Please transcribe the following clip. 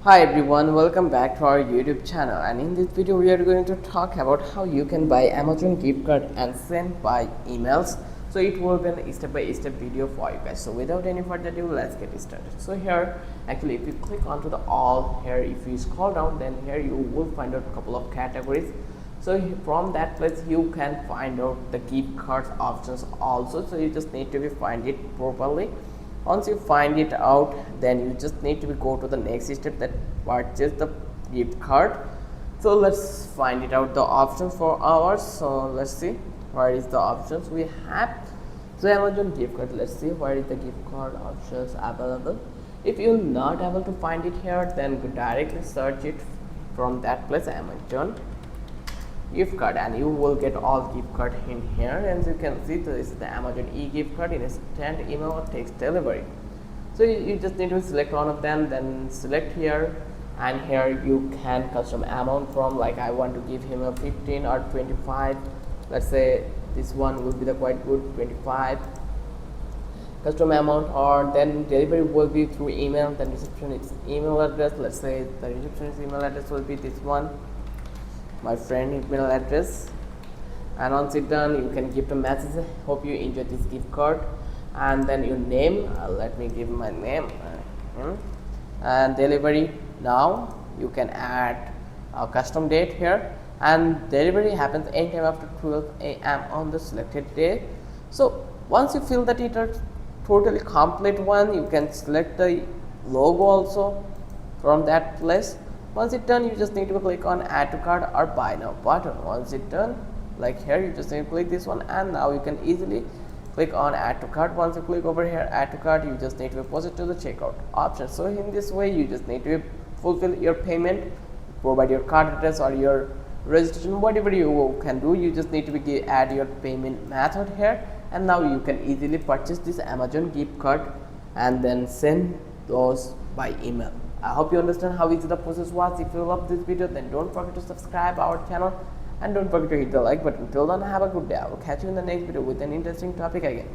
Hi everyone, welcome back to our YouTube channel, and in this video we are going to talk about how you can buy Amazon gift card and send by emails. So it will be a step-by-step video for you guys. So without any further ado, let's get started. So here actually if you click onto the all here, if you scroll down, then here you will find out a couple of categories. So from that place you can find out the gift cards options also. So you just need to find it properly. Once you find it out, then you just need to go to the next step, that purchase the gift card. So let's find it out the options for ours. So let's see where is the options we have. So Amazon gift card, let's see where is the gift card options available. If you're not able to find it here, then directly search it from that place, Amazon gift card, and you will get all gift card in here. As you can see, this is the Amazon e-gift card in instant email or text delivery. So you just need to select one of them, then select here, and here you can custom amount from, like I want to give him a 15 or 25. Let's say this one will be the quite good 25 custom amount, or then delivery will be through email, then receptionist email address. Let's say the receptionist email address will be this one, my friend email address. And once it's done, you can give a message, hope you enjoy this gift card, and then your name, let me give my name, and delivery. Now you can add a custom date here, and delivery happens anytime after 12 a.m. on the selected day. So once you feel that it is totally complete one, you can select the logo also from that place. Once it's done, you just need to click on add to cart or buy now button. Once it's done, like here, you just need to click this one, and now you can easily click on add to cart. Once you click over here add to cart, you just need to proceed to the checkout option. So in this way, you just need to fulfill your payment, provide your card address or your registration, whatever you can do. You just need to add your payment method here, and now you can easily purchase this Amazon gift card and then send those by email. I hope you understand how easy the process was. If you love this video, then don't forget to subscribe our channel and don't forget to hit the like button. Till then, have a good day. I will catch you in the next video with an interesting topic again.